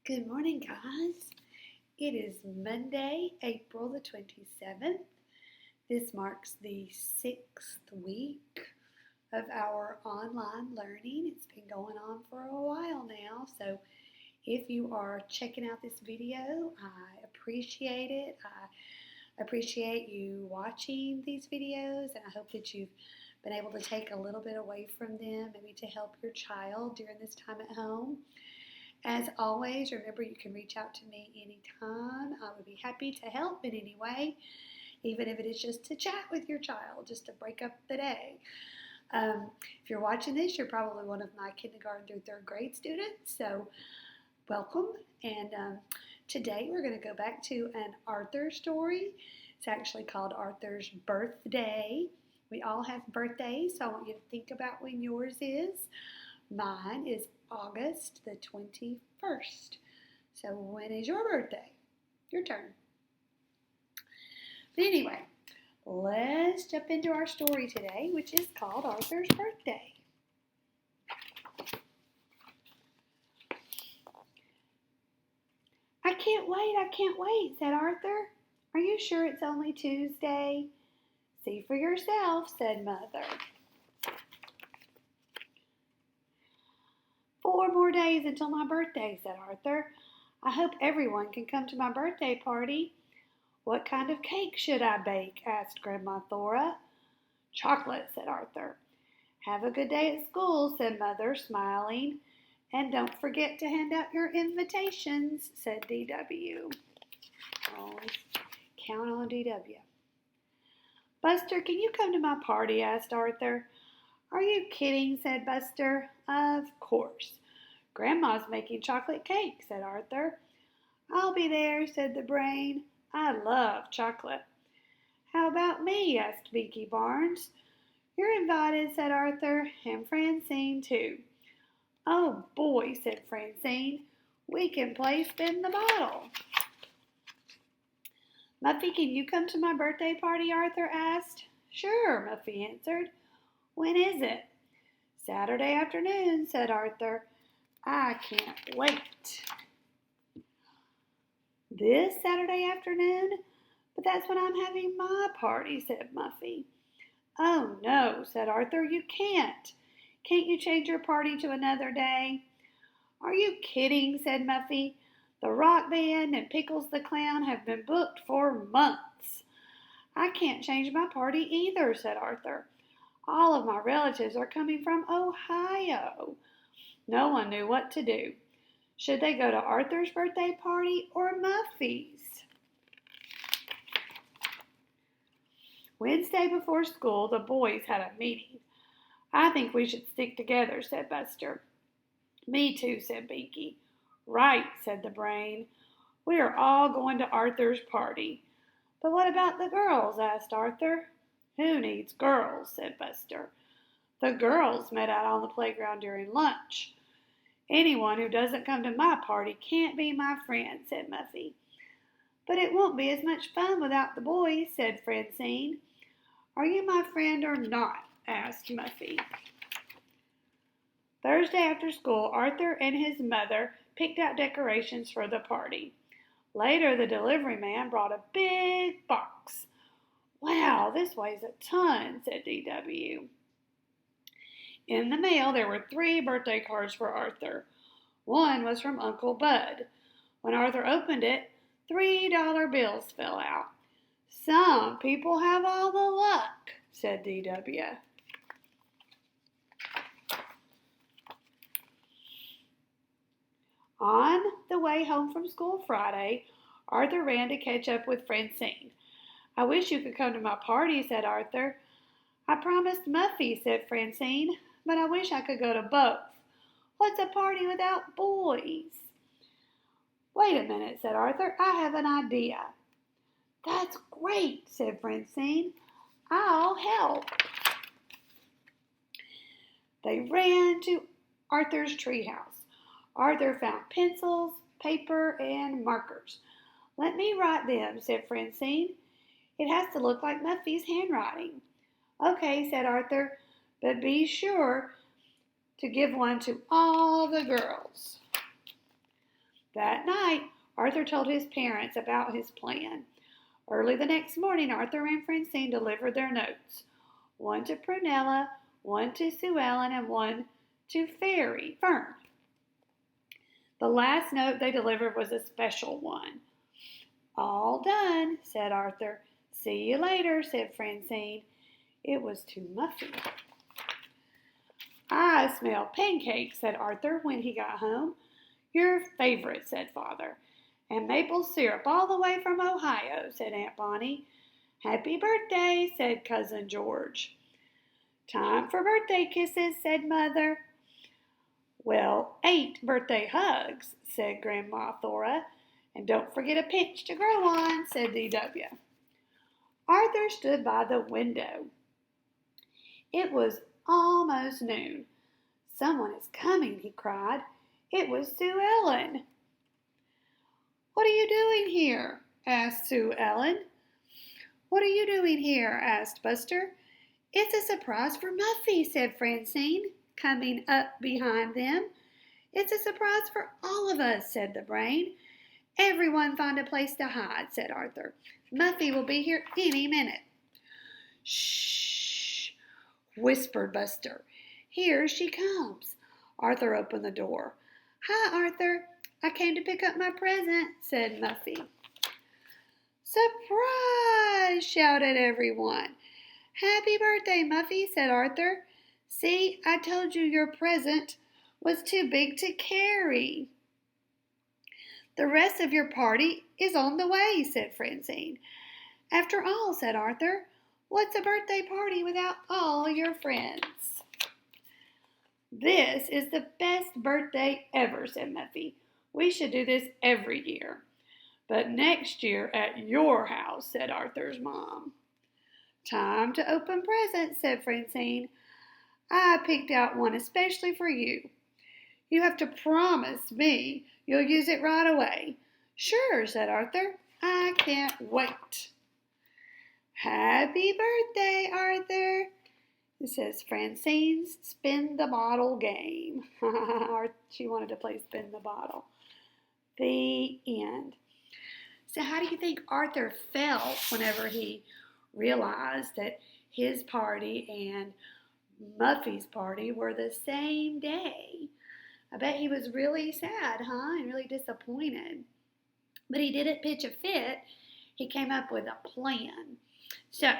Good morning, guys. It is Monday, April the 27th. This marks the 6th week of our online learning. It's been going on for a while now, so if you are checking out this video, I appreciate it. I appreciate you watching these videos, and I hope that you've been able to take a little bit away from them, maybe to help your child during this time at home. As always, remember you can reach out to me anytime. I would be happy to help in any way, even if it is just to chat with your child, just to break up the day. If you're watching this, you're probably one of my kindergarten through third grade students, so welcome. And today we're going to go back to an Arthur story. It's actually called Arthur's Birthday. We all have birthdays, so I want you to think about when yours is. Mine is August the 21st. So when is your birthday? Your turn. But anyway, let's jump into our story today, which is called Arthur's Birthday. I can't wait, said Arthur. Are you sure it's only Tuesday? See for yourself, said Mother. 4 more days until my birthday, said Arthur. I hope everyone can come to my birthday party. What kind of cake should I bake? Asked Grandma Thora. Chocolate, said Arthur. Have a good day at school, said Mother, smiling. And don't forget to hand out your invitations, said D.W. Always count on D.W. Buster, can you come to my party? Asked Arthur. Are you kidding? Said Buster. Of course. Grandma's making chocolate cake, said Arthur. I'll be there, said the brain. I love chocolate. How about me? Asked Binky Barnes. You're invited, said Arthur, and Francine too. Oh boy, said Francine. We can play spin the bottle. Muffy, can you come to my birthday party? Arthur asked. Sure, Muffy answered. When is it? Saturday afternoon, said Arthur. I can't wait. This Saturday afternoon? But that's when I'm having my party, said Muffy. Oh, no, said Arthur, you can't. Can't you change your party to another day? Are you kidding, said Muffy. The rock band and Pickles the Clown have been booked for months. I can't change my party either, said Arthur. All of my relatives are coming from Ohio. No one knew what to do. Should they go to Arthur's birthday party or Muffy's? Wednesday before school, the boys had a meeting. I think we should stick together, said Buster. Me too, said Binky. Right, said the brain. We are all going to Arthur's party. But what about the girls? Asked Arthur. Who needs girls? Said Buster. The girls met out on the playground during lunch. Anyone who doesn't come to my party can't be my friend, said Muffy. But it won't be as much fun without the boys, said Francine. Are you my friend or not? Asked Muffy. Thursday after school, Arthur and his mother picked out decorations for the party. Later, the delivery man brought a big box. Wow, this weighs a ton, said D.W. In the mail, there were 3 birthday cards for Arthur. One was from Uncle Bud. When Arthur opened it, $3 bills fell out. Some people have all the luck, said D.W. On the way home from school Friday, Arthur ran to catch up with Francine. I wish you could come to my party, said Arthur. I promised Muffy, said Francine, but I wish I could go to both. What's a party without boys? Wait a minute, said Arthur. I have an idea. That's great, said Francine. I'll help. They ran to Arthur's treehouse. Arthur found pencils, paper, and markers. Let me write them, said Francine. It has to look like Muffy's handwriting. Okay, said Arthur, but be sure to give one to all the girls. That night, Arthur told his parents about his plan. Early the next morning, Arthur and Francine delivered their notes. One to Prunella, one to Sue Ellen, and one to Fern. The last note they delivered was a special one. All done, said Arthur. See you later, said Francine. It was to Muffy. I smell pancakes, said Arthur when he got home. Your favorite, said Father. And maple syrup all the way from Ohio, said Aunt Bonnie. Happy birthday, said Cousin George. Time for birthday kisses, said Mother. Well, 8 birthday hugs, said Grandma Thora. And don't forget a pinch to grow on, said D.W. Arthur stood by the window. It was almost noon. Someone is coming, he cried. It was Sue Ellen. What are you doing here? Asked Sue Ellen. What are you doing here? Asked Buster. It's a surprise for Muffy, said Francine, coming up behind them. It's a surprise for all of us, said the Brain. Everyone find a place to hide, said Arthur. Muffy will be here any minute. Shh, whispered Buster. Here she comes. Arthur opened the door. Hi, Arthur. I came to pick up my present, said Muffy. Surprise! Shouted everyone. Happy birthday, Muffy, said Arthur. See, I told you your present was too big to carry. The rest of your party is on the way, said Francine. After all, said Arthur, what's a birthday party without all your friends? This is the best birthday ever, said Muffy. We should do this every year. But next year at your house, said Arthur's mom. Time to open presents, said Francine. I picked out one especially for you. You have to promise me you'll use it right away. Sure, said Arthur. I can't wait. Happy birthday, Arthur. It says Francine's Spin the Bottle game. She wanted to play Spin the Bottle. The end. So how do you think Arthur felt whenever he realized that his party and Muffy's party were the same day? I bet he was really sad, and really disappointed. But he didn't pitch a fit. He came up with a plan. So,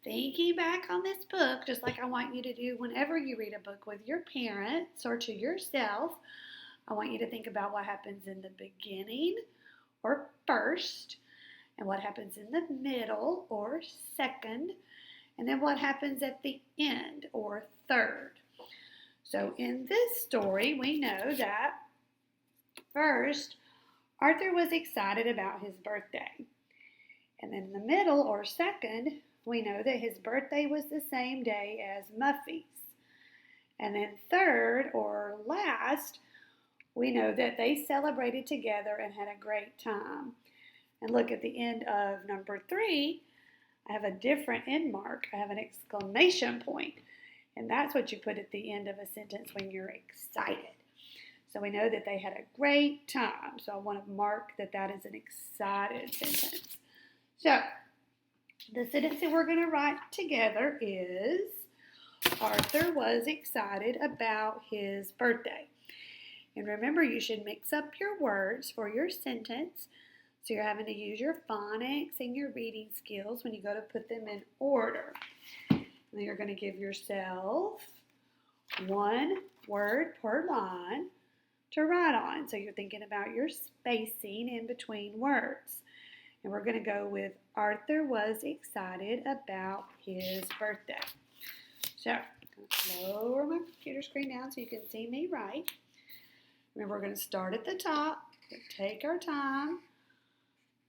thinking back on this book, just like I want you to do whenever you read a book with your parents or to yourself, I want you to think about what happens in the beginning or first, and what happens in the middle or second, and then what happens at the end or third. So in this story, we know that first, Arthur was excited about his birthday. And then in the middle or second, we know that his birthday was the same day as Muffy's. And then third or last, we know that they celebrated together and had a great time. And look at the end of number 3, I have a different end mark. I have an exclamation point. And that's what you put at the end of a sentence when you're excited. So we know that they had a great time. So I want to mark that that is an excited sentence. So the sentence that we're going to write together is, Arthur was excited about his birthday. And remember, you should mix up your words for your sentence. So you're having to use your phonics and your reading skills when you go to put them in order. And then you're going to give yourself one word per line to write on. So you're thinking about your spacing in between words. And we're going to go with Arthur was excited about his birthday. So I'm going to lower my computer screen down so you can see me write. Remember, we're going to start at the top, take our time.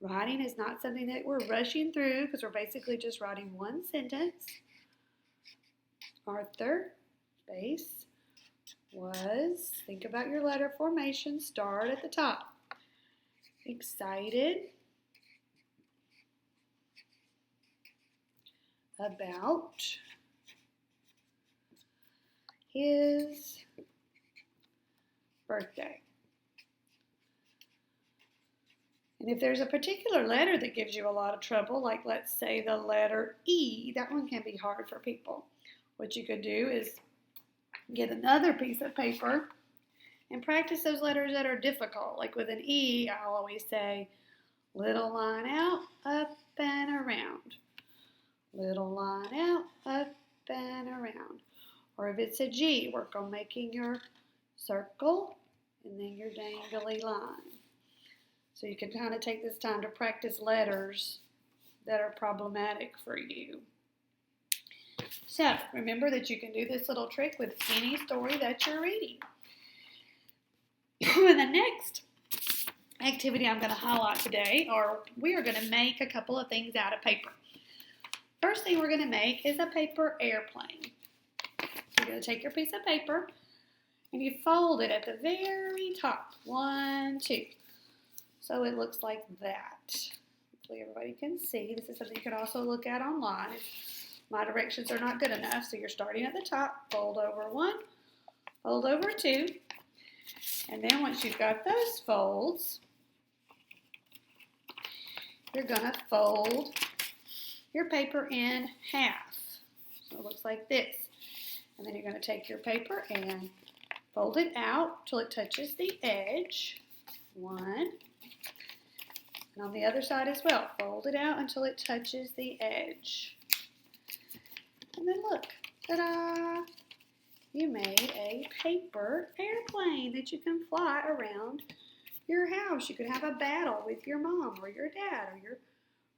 Writing is not something that we're rushing through because we're basically just writing one sentence. Arthur, space, was, think about your letter formation, start at the top. Excited about his birthday. And if there's a particular letter that gives you a lot of trouble, like let's say the letter E, that one can be hard for people. What you could do is get another piece of paper and practice those letters that are difficult. Like with an E, I'll always say little line out, up and around. Little line out, up and around. Or if it's a G, work on making your circle and then your dangly line. So you can kind of take this time to practice letters that are problematic for you. So remember that you can do this little trick with any story that you're reading. The next activity I'm going to highlight today, or we are going to make a couple of things out of paper. First thing we're going to make is a paper airplane. You're going to take your piece of paper and you fold it at the very top. 1, 2. So it looks like that. Hopefully everybody can see. This is something you can also look at online if my directions are not good enough. So you're starting at the top, fold over 1, fold over 2. And then once you've got those folds, you're going to fold your paper in half. So it looks like this. And then you're going to take your paper and fold it out till it touches the edge. 1. And on the other side as well, fold it out until it touches the edge. And then look, ta-da! You made a paper airplane that you can fly around your house. You could have a battle with your mom or your dad or your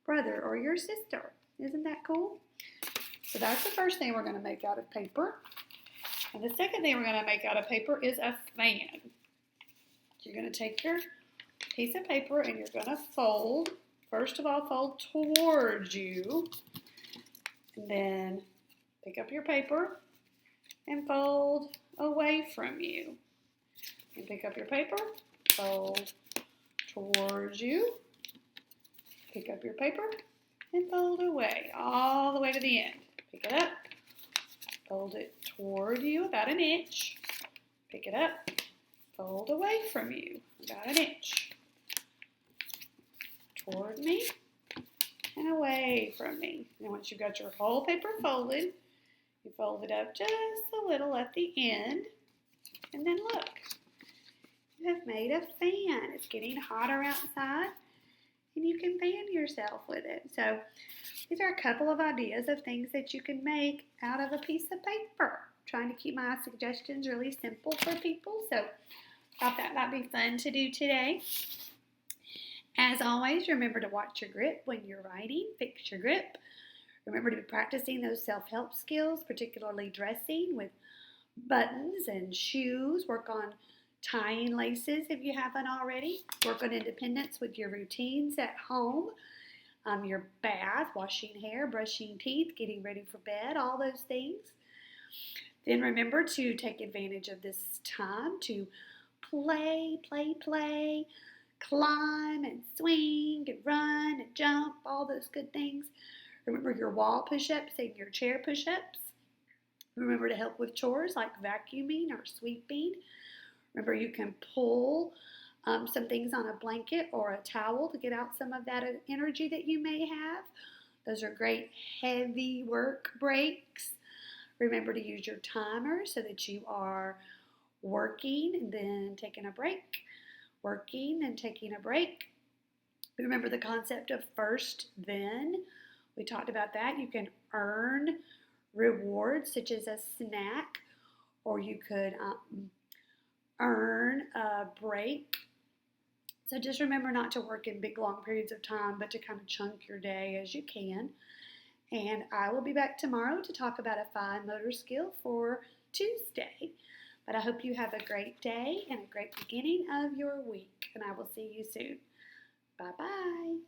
brother or your sister. Isn't that cool? So that's the first thing we're going to make out of paper. And the second thing we're going to make out of paper is a fan. You're going to take your piece of paper and you're going to fold. First of all, fold towards you. And then pick up your paper and fold away from you. And pick up your paper, fold towards you. Pick up your paper and fold away, all the way to the end. Pick it up, fold it toward you about an inch. Pick it up, fold away from you about an inch. Toward me and away from me. And once you've got your whole paper folded, you fold it up just a little at the end. And then look, you have made a fan. It's getting hotter outside and you can fan yourself with it. So these are a couple of ideas of things that you can make out of a piece of paper. I'm trying to keep my suggestions really simple for people. So thought that might be fun to do today. As always, remember to watch your grip when you're writing. Fix your grip. Remember to be practicing those self-help skills, particularly dressing with buttons and shoes. Work on tying laces if you haven't already. Work on independence with your routines at home. Your bath, washing hair, brushing teeth, getting ready for bed, all those things. Then remember to take advantage of this time to play, climb and swing and run and jump, all those good things. Remember your wall push-ups and your chair push-ups. Remember to help with chores like vacuuming or sweeping. Remember you can pull some things on a blanket or a towel to get out some of that energy that you may have. Those are great heavy work breaks. Remember to use your timer so that you are working and then taking a break. Working and taking a break. Remember the concept of first, then. We talked about that. You can earn rewards such as a snack, or you could earn a break. So just remember not to work in big long periods of time, but to kind of chunk your day as you can. And I will be back tomorrow to talk about a fine motor skill for Tuesday. But I hope you have a great day and a great beginning of your week. And I will see you soon. Bye-bye.